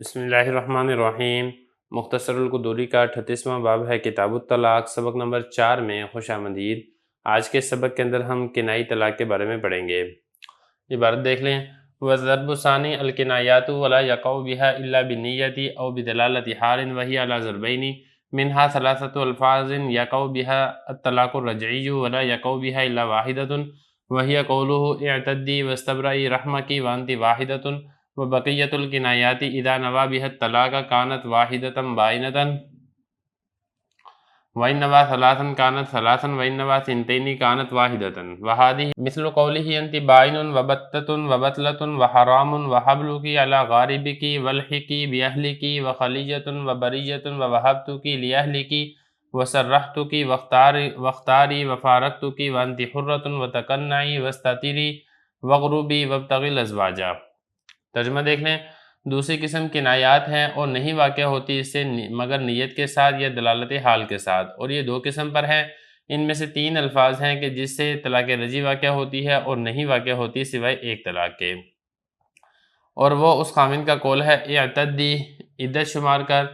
بسم اللہ الرحمن الرحیم۔ مختصر القدوری کا 38واں باب ہے کتاب الطلاق، سبق نمبر 4 میں خوش آمدید۔ آج کے سبق کے اندر ہم کنائی طلاق کے بارے میں پڑھیں گے۔ عبارت دیکھ لیں۔ وَالضَّرْبُ ثَانِي الْكِنَایَاتُ وَلَا يَقَعُ بِهَا إِلَّا بِالنِّيَّةِ أَوْ بِدَلَالَةِ حَالٍ وَهِيَ عَلَى ضَرْبَيْنِ مِنْهَا ثَلَاثَةُ أَلْفَاظٍ يَقَعُ بِهَا الطَّلَاقُ الرَّجْعِيُّ وَلَا يَقَعُ بِهَا إِلَّا وَاحِدَةٌ وَهِيَ قَوْلُهُ اعْتَدِّي وَاسْتَبْرَئِي رَحْمَكِ وَأَنْتِ وَاحِدَةٌ وبقیت الکنایات اذا نوى بها الطلاق كانت واحدة باینة وإن نوى ثلاثا كانت ثلاثا وإن نوى ثنتين كانت واحدة وهذه مثل قوله أنت باين وبتة وبتلة وحرام وحبلك على غاربك والحك بأهلك وخليجة وبرية ووهبتك لأهلك وسرحتك واختاري وفارقتك وأنت حرة وتقنعي واستتري وغروبي وابتغي الأزواج۔ ترجمہ دیکھ لیں۔ دوسری قسم کنایات ہیں اور نہیں واقع ہوتی اس سے مگر نیت کے ساتھ یا دلالت حال کے ساتھ، اور یہ دو قسم پر ہیں۔ ان میں سے 3 الفاظ ہیں کہ جس سے طلاق رجعی واقع ہوتی ہے اور نہیں واقع ہوتی سوائے ایک طلاق کے، اور وہ اس خامن کا قول ہے اعتدی، عدت شمار کر،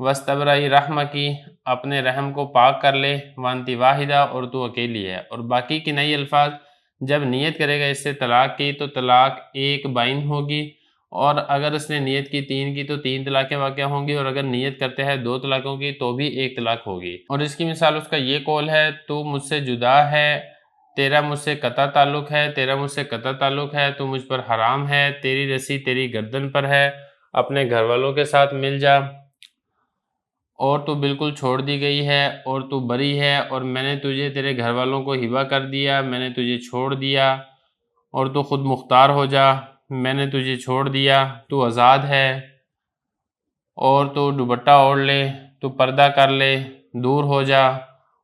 واستبرئی رحمکی، اپنے رحم کو پاک کر لے، وانتی واحدہ، اور تو اکیلی ہے۔ اور باقی کے نئی الفاظ جب نیت کرے گا اس سے طلاق کی تو طلاق ایک بائن ہوگی، اور اگر اس نے نیت کی 3 کی تو 3 طلاقیں واقع ہوں گی، اور اگر نیت کرتے ہیں 2 طلاقوں کی تو بھی 1 طلاق ہوگی۔ اور اس کی مثال اس کا یہ قول ہے تو مجھ سے جدا ہے، تیرا مجھ سے قطع تعلق ہے، تیرا مجھ سے قطع تعلق ہے، تو مجھ پر حرام ہے، تیری رسی تیری گردن پر ہے، اپنے گھر والوں کے ساتھ مل جا، اور تو بالکل چھوڑ دی گئی ہے، اور تو بری ہے، اور میں نے تجھے تیرے گھر والوں کو ہبہ کر دیا، میں نے تجھے چھوڑ دیا، اور تو خود مختار ہو جا، میں نے تجھے چھوڑ دیا، تو آزاد ہے، اور تو دوپٹہ اوڑھ لے، تو پردہ کر لے، دور ہو جا،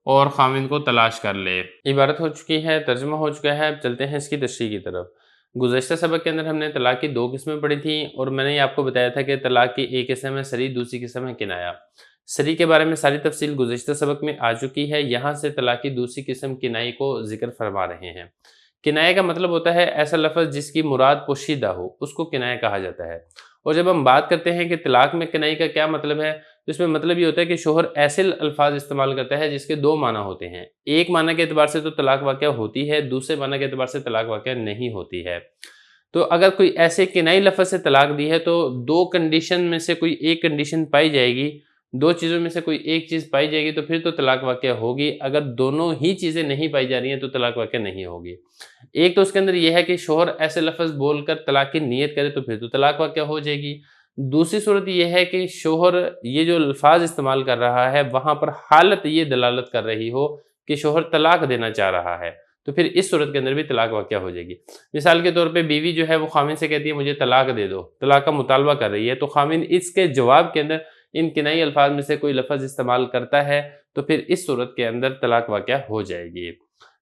اور خامن کو تلاش کر لے۔ عبارت ہو چکی ہے، ترجمہ ہو چکا ہے، اب چلتے ہیں اس کی تشریح کی طرف۔ گزشتہ سبق کے اندر ہم نے طلاق کی 2 قسمیں پڑھی تھیں، اور میں نے آپ کو بتایا تھا کہ طلاق کی ایک قسم ہے صریح، دوسری قسم ہے کنایا۔ صریح کے بارے میں ساری تفصیل گزشتہ سبق میں آ چکی ہے، یہاں سے طلاق کی دوسری قسم کنائی کو ذکر فرما رہے ہیں۔ کنایہ کا مطلب ہوتا ہے ایسا لفظ جس کی مراد پوشیدہ ہو، اس کو کنایہ کہا جاتا ہے۔ اور جب ہم بات کرتے ہیں کہ طلاق میں کنائی کا کیا مطلب ہے، تو اس میں مطلب یہ ہوتا ہے کہ شوہر ایسے الفاظ استعمال کرتا ہے جس کے 2 معنی ہوتے ہیں۔ ایک معنی کے اعتبار سے تو طلاق واقع ہوتی ہے، دوسرے معنی کے اعتبار سے طلاق واقع نہیں ہوتی ہے۔ تو اگر کوئی ایسے کنائی لفظ سے طلاق دی ہے تو 2 کنڈیشن میں سے کوئی ایک کنڈیشن پائی جائے گی، 2 چیزوں میں سے کوئی ایک چیز پائی جائے گی تو پھر تو طلاق واقع ہوگی۔ اگر دونوں ہی چیزیں نہیں پائی جا رہی ہیں تو طلاق واقع نہیں ہوگی۔ ایک تو اس کے اندر یہ ہے کہ شوہر ایسے لفظ بول کر طلاق کی نیت کرے تو پھر تو طلاق واقع ہو جائے گی۔ دوسری صورت یہ ہے کہ شوہر یہ جو الفاظ استعمال کر رہا ہے وہاں پر حالت یہ دلالت کر رہی ہو کہ شوہر طلاق دینا چاہ رہا ہے، تو پھر اس صورت کے اندر بھی طلاق واقع ہو جائے گی۔ مثال کے طور پہ بیوی جو ہے وہ خامن سے کہتی ہے مجھے طلاق دے دو، طلاق کا مطالبہ کر رہی ہے، تو خامن اس کے جواب کے اندر ان کنائی الفاظ میں سے کوئی لفظ استعمال کرتا ہے تو پھر اس صورت کے اندر طلاق واقع ہو جائے گی۔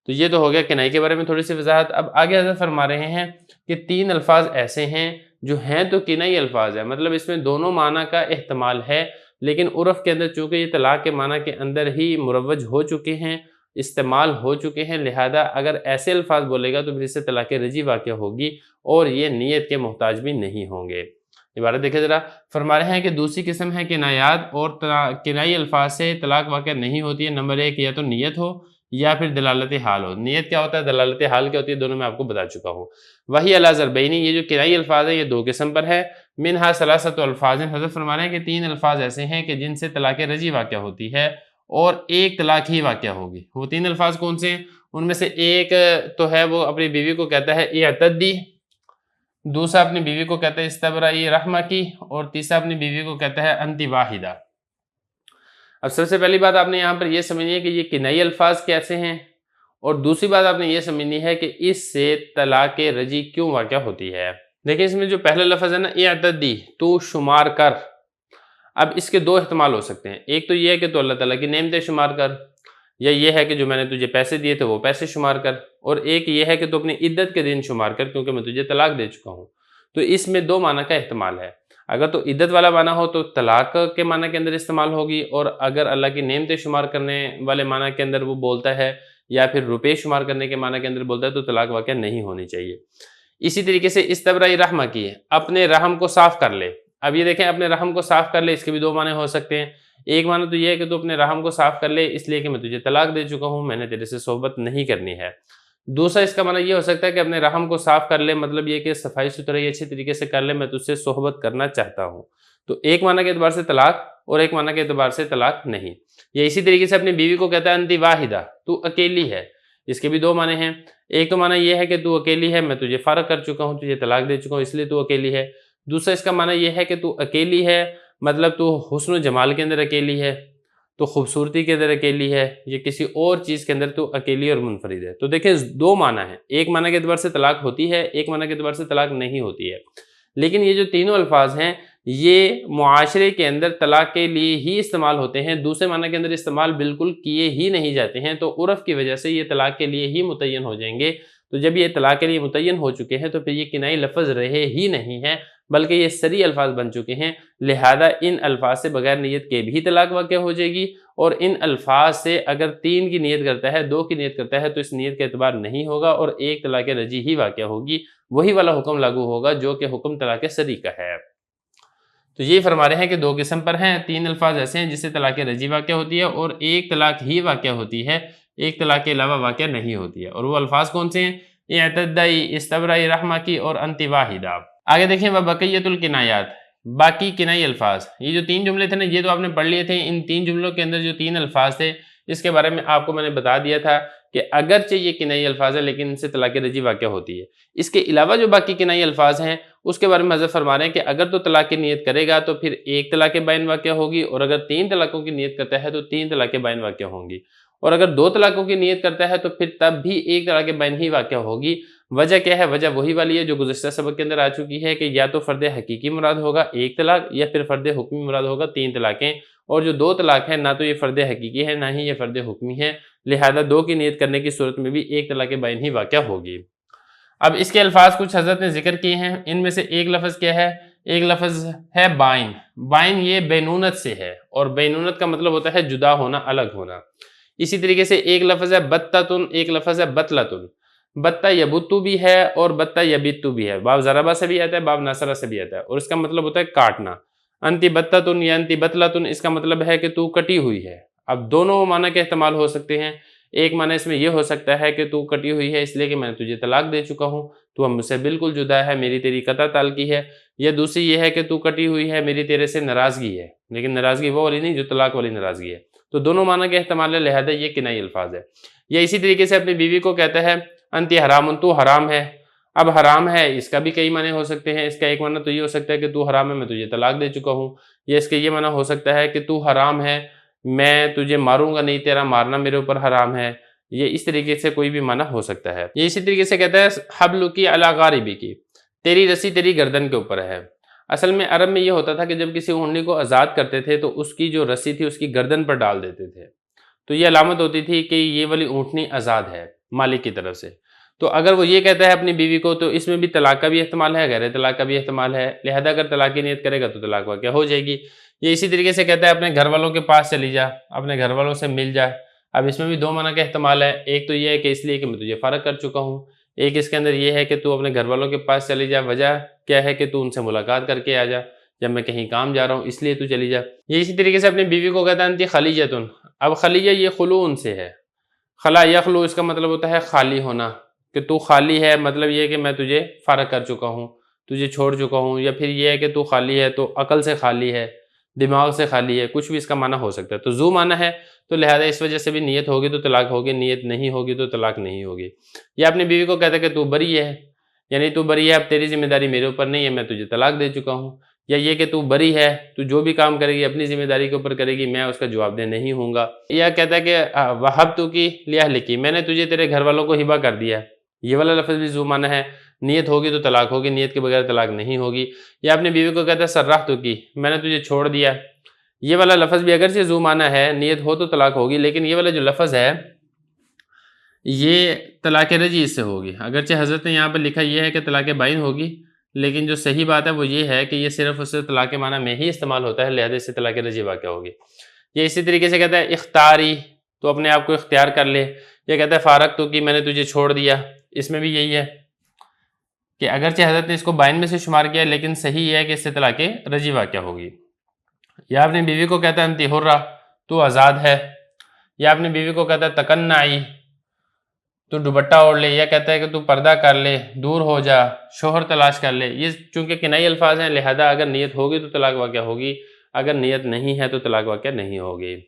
تو یہ تو ہو گیا کنائی کے بارے میں تھوڑی سی وضاحت۔ اب آگے حضرت فرما رہے ہیں کہ 3 الفاظ ایسے ہیں جو ہیں تو کنائی الفاظ ہیں، مطلب اس میں دونوں معنی کا احتمال ہے، لیکن عرف کے اندر چونکہ یہ طلاق کے معنی کے اندر ہی مروج ہو چکے ہیں، استعمال ہو چکے ہیں، لہذا اگر ایسے الفاظ بولے گا تو پھر اس سے طلاق رجعی واقع ہوگی اور یہ نیت کے محتاج بھی نہیں ہوں گے۔ عبارت دیکھیں ذرا، فرما رہے ہیں کہ دوسری قسم ہے کنایات، اور کنائی الفاظ سے طلاق واقع نہیں ہوتی ہے۔ نمبر 1 یا تو نیت ہو یا پھر دلالت حال ہو۔ نیت کیا ہوتا ہے، دلالت حال کیا ہوتی ہے، دونوں میں آپ کو بتا چکا ہوں۔ وہی علی ضربین، یہ جو کنائی الفاظ ہیں یہ 2 قسم پر ہے۔ منہا ثلاثۃ الفاظ، حضرت فرما رہے ہیں کہ 3 الفاظ ایسے ہیں کہ جن سے طلاق رجعی واقع ہوتی ہے اور ایک طلاق ہی واقع ہوگی۔ وہ 3 الفاظ کون سے ہیں؟ ان میں سے ایک تو ہے وہ اپنی بیوی کو کہتا ہے اعتدی، دوسرا اپنی بیوی کو کہتا ہے استبرئی رحمکی، اور تیسرا اپنی بیوی کو کہتا ہے انتی واحدہ۔ اب سب سے پہلی بات آپ نے یہاں پر یہ سمجھنی ہے کہ یہ کنائی الفاظ کیسے ہیں، اور دوسری بات آپ نے یہ سمجھنی ہے کہ اس سے طلاق رجعی کیوں واقع ہوتی ہے۔ دیکھیں اس میں جو پہلا لفظ ہے نا اعتدی، تو شمار کر، اب اس کے 2 احتمال ہو سکتے ہیں۔ ایک تو یہ ہے کہ تو اللہ تعالیٰ کی نعمتیں شمار کر، یا یہ ہے کہ جو میں نے تجھے پیسے دیے تھے وہ پیسے شمار کر، اور ایک یہ ہے کہ تو اپنی عدت کے دن شمار کر کیونکہ میں تجھے طلاق دے چکا ہوں۔ تو اس میں 2 معنی کا احتمال ہے۔ اگر تو عدت والا معنی ہو تو طلاق کے معنی کے اندر استعمال ہوگی، اور اگر اللہ کی نعمتیں شمار کرنے والے معنی کے اندر وہ بولتا ہے یا پھر روپے شمار کرنے کے معنی کے اندر بولتا ہے تو طلاق واقع نہیں ہونی چاہیے۔ اسی طریقے سے استبرئی رحمہ کی، اپنے رحم کو صاف کر لے، اب یہ دیکھیں اپنے رحم کو صاف کر لے، اس کے بھی دو معنی ہو سکتے ہیں۔ ایک معنی تو یہ ہے کہ تو اپنے رحم کو صاف کر لے اس لیے کہ میں تجھے طلاق دے چکا ہوں، میں نے تیرے سے صحبت نہیں کرنی ہے۔ دوسرا اس کا معنی یہ ہو سکتا ہے کہ اپنے رحم کو صاف کر لے، مطلب یہ کہ صفائی ستھرائی اچھی طریقے سے کر لے، میں تجھ سے صحبت کرنا چاہتا ہوں۔ تو ایک معنی کے اعتبار سے طلاق اور ایک معنی کے اعتبار سے طلاق نہیں۔ یا اسی طریقے سے اپنی بیوی کو کہتا ہے انتی واحدہ، تو اکیلی ہے، اس کے بھی دو معنی ہیں۔ ایک تو معنی یہ ہے کہ تو اکیلی ہے، میں تجھے فارغ کر چکا ہوں، تجھے طلاق دے چکا ہوں، اس لیے تو اکیلی ہے۔ دوسرا اس کا معنی یہ ہے کہ تو اکیلی ہے، مطلب تو حسن و جمال کے اندر اکیلی ہے، تو خوبصورتی کے اندر اکیلی ہے، یا کسی اور چیز کے اندر تو اکیلی اور منفرد ہے۔ تو دیکھیں دو معنی ہیں، ایک معنی کے اعتبار سے طلاق ہوتی ہے، ایک معنی کے اعتبار سے طلاق نہیں ہوتی ہے۔ لیکن یہ جو تینوں الفاظ ہیں یہ معاشرے کے اندر طلاق کے لیے ہی استعمال ہوتے ہیں، دوسرے معنی کے اندر استعمال بالکل کیے ہی نہیں جاتے ہیں، تو عرف کی وجہ سے یہ طلاق کے لیے ہی متعین ہو جائیں گے۔ تو جب یہ طلاق کے لیے متعین ہو چکے ہیں تو پھر یہ کنائی لفظ رہے ہی نہیں ہیں، بلکہ یہ صریح الفاظ بن چکے ہیں، لہذا ان الفاظ سے بغیر نیت کے بھی طلاق واقع ہو جائے گی، اور ان الفاظ سے اگر 3 کی نیت کرتا ہے، 2 کی نیت کرتا ہے تو اس نیت کا اعتبار نہیں ہوگا اور ایک طلاق رجعی ہی واقع ہوگی، وہی والا حکم لاگو ہوگا جو کہ حکم طلاق صریح کا ہے۔ تو یہ فرما رہے ہیں کہ 2 قسم پر ہیں، 3 الفاظ ایسے ہیں جس سے طلاق رجعی واقع ہوتی ہے اور ایک طلاق ہی واقع ہوتی ہے، ایک طلاق کے علاوہ واقع نہیں ہوتی ہے، اور وہ الفاظ کون سے ہیں؟ اعتدائی، استبرائی، رحمہ کی اور انتی واحدہ۔ آگے دیکھیں وبقیت الکنایات، باقی کنائی الفاظ۔ یہ جو 3 جملے تھے نا یہ تو آپ نے پڑھ لیے تھے، ان 3 جملوں کے اندر جو 3 الفاظ تھے اس کے بارے میں آپ کو میں نے بتا دیا تھا کہ اگرچہ یہ کنائی الفاظ ہے لیکن ان سے طلاق رجعی واقع ہوتی ہے۔ اس کے علاوہ جو باقی کنائی الفاظ ہیں اس کے بارے میں حضرت فرما رہے ہیں کہ اگر تو طلاق کی نیت کرے گا تو پھر ایک طلاق بائن واقع ہوگی، اور اگر 3 طلاقوں کی نیت کرتا ہے تو 3 طلاق بائن واقع ہوں گی، اور اگر 2 طلاقوں کی نیت کرتا ہے تو پھر تب بھی ایک طلاق بائن ہی واقع ہوگی۔ وجہ کیا ہے؟ وجہ وہی والی ہے جو گزشتہ سبق کے اندر آ چکی ہے کہ یا تو فرد حقیقی مراد ہوگا ایک طلاق، یا پھر فرد حکمی مراد ہوگا 3 طلاقیں، اور جو 2 طلاق ہیں نہ تو یہ فرد حقیقی ہے نہ ہی یہ فرد حکمی ہے، لہذا 2 کی نیت کرنے کی صورت میں بھی ایک طلاق بائن ہی واقع ہوگی۔ اب اس کے الفاظ کچھ حضرت نے ذکر کیے ہیں، ان میں سے ایک لفظ کیا ہے؟ ایک لفظ ہے بائن۔ بائن یہ بینونت سے ہے، اور بینونت کا مطلب ہوتا ہے جدا ہونا، الگ ہونا۔ اسی طریقے سے ایک لفظ ہے بتتن، ایک لفظ ہے بتلتن۔ بتہ یبتو بھی ہے اور بتہ یبتو بھی ہے، باب ضربہ سے بھی آتا ہے، باب نصرہ سے بھی آتا ہے، اور اس کا مطلب ہوتا ہے کاٹنا۔ انتی بتتن یا انتی بتلتن، اس کا مطلب ہے کہ تو کٹی ہوئی ہے۔ اب دونوں معنی کے احتمال ہو سکتے ہیں، ایک معنی اس میں یہ ہو سکتا ہے کہ تو کٹی ہوئی ہے اس لیے کہ میں نے تجھے طلاق دے چکا ہوں، تو اب مجھ سے بالکل جدا ہے، میری تیری قطع تعلقی ہے، یا دوسری یہ ہے کہ تو کٹی ہوئی ہے، میری تیرے سے ناراضگی ہے، لیکن ناراضگی وہ والی نہیں جو طلاق والی ناراضگی ہے۔ تو دونوں معنی کے احتمال ہے، لہذا یہ کنائی الفاظ ہے۔ یا اسی طریقے سے اپنی بیوی کو کہتا ہے انتی حرام، تو حرام ہے۔ اب حرام ہے اس کا بھی کئی معنی ہو سکتے ہیں، اس کا ایک معنی تو یہ ہو سکتا ہے کہ تو حرام ہے، میں تجھے طلاق دے چکا ہوں، یا اس کا یہ معنی ہو سکتا ہے کہ تو حرام ہے، میں تجھے ماروں گا نہیں، تیرا مارنا میرے اوپر حرام ہے، یہ اس طریقے سے کوئی بھی معنی ہو سکتا ہے۔ یہ اسی طریقے سے کہتا ہے حبلکی علی غاربکی، تیری رسی تیری گردن کے اوپر ہے۔ اصل میں عرب میں یہ ہوتا تھا کہ جب کسی اونٹنی کو آزاد کرتے تھے تو اس کی جو رسی تھی اس کی گردن پر ڈال دیتے تھے، تو یہ علامت ہوتی تھی کہ یہ والی اونٹنی آزاد ہے مالک کی طرف سے۔ تو اگر وہ یہ کہتا ہے اپنی بیوی کو تو اس میں بھی طلاق کا بھی احتمال ہے، غیر طلاق کا بھی احتمال ہے، لہذا اگر طلاق کی نیت کرے گا تو طلاق واقع ہو جائے گی۔ یہ اسی طریقے سے کہتا ہے اپنے گھر والوں کے پاس چلی جا، اپنے گھر والوں سے مل جا۔ اب اس میں بھی 2 معنی کا احتمال ہے، ایک تو یہ ہے کہ اس لیے کہ میں تجھے فارغ کر چکا ہوں، ایک اس کے اندر یہ ہے کہ تو اپنے گھر والوں کے پاس چلی جا، وجہ کیا ہے کہ تو ان سے ملاقات کر کے آ جا، جب میں کہیں کام جا رہا ہوں اس لیے تو چلی جا۔ یہ اسی طریقے سے اپنی بیوی کو کہتا ہے انتی خلیجتن۔ اب خلیجہ یہ خلون سے ہے، خلا یخلو اس کا مطلب ہوتا ہے خالی ہونا، کہ تو خالی ہے مطلب یہ کہ میں تجھے فارغ کر چکا ہوں، تجھے چھوڑ چکا ہوں، یا پھر یہ ہے کہ تو خالی ہے تو عقل سے خالی ہے، دماغ سے خالی ہے، کچھ بھی اس کا معنی ہو سکتا ہے۔ تو ذو معنی ہے تو لہذا اس وجہ سے بھی نیت ہوگی تو طلاق ہوگی، نیت نہیں ہوگی تو طلاق نہیں ہوگی۔ یا اپنی بیوی کو کہتا ہے کہ تو بری ہے، یعنی تو بری ہے، اب تیری ذمہ داری میرے اوپر نہیں ہے، میں تجھے طلاق دے چکا ہوں۔ یا یہ کہ تو بری ہے، تو جو بھی کام کرے گی اپنی ذمہ داری کے اوپر کرے گی، میں اس کا جواب دہ نہیں ہوں گا۔ یا کہتا ہے کہ وہبتک لاہلک، میں نے تجھے تیرے گھر والوں کو ہبہ کر دیا، یہ والا لفظ بھی ذو معنی ہے، نیت ہوگی تو طلاق ہوگی، نیت کے بغیر طلاق نہیں ہوگی۔ یا اپنی بیوی کو کہتا ہے سرحتک، میں نے تجھے چھوڑ دیا، یہ والا لفظ بھی اگرچہ ذو معنی ہے، نیت ہو تو طلاق ہوگی، لیکن یہ والا جو لفظ ہے یہ طلاق رجعی سے ہوگی، اگرچہ حضرت نے یہاں پر لکھا یہ ہے کہ طلاق بائن ہوگی، لیکن جو صحیح بات ہے وہ یہ ہے کہ یہ صرف اس سے طلاق معنی میں ہی استعمال ہوتا ہے، لہذا اس سے طلاق رجعی واقع ہوگی۔ یہ اسی طریقے سے کہتا ہے اختاری، تو اپنے آپ کو اختیار کر لے۔ یہ کہتا ہے فارغتک، میں نے تجھے چھوڑ دیا، اس میں بھی یہی ہے۔ کہ اگرچہ حضرت نے اس کو بائن میں سے شمار کیا لیکن صحیح یہ ہے کہ اس سے طلاق رجعی واقع ہوگی۔ یا اپنی بیوی کو کہتا ہے انتی حرہ، تو آزاد ہے، یا اپنی بیوی کو کہتا ہے تکنعی، تو دوپٹہ اوڑھ لے، یا کہتا ہے کہ تو پردہ کر لے، دور ہو جا، شوہر تلاش کر لے۔ یہ چونکہ کنائی الفاظ ہیں لہذا اگر نیت ہوگی تو طلاق واقع ہوگی، اگر نیت نہیں ہے تو طلاق واقع نہیں ہوگی۔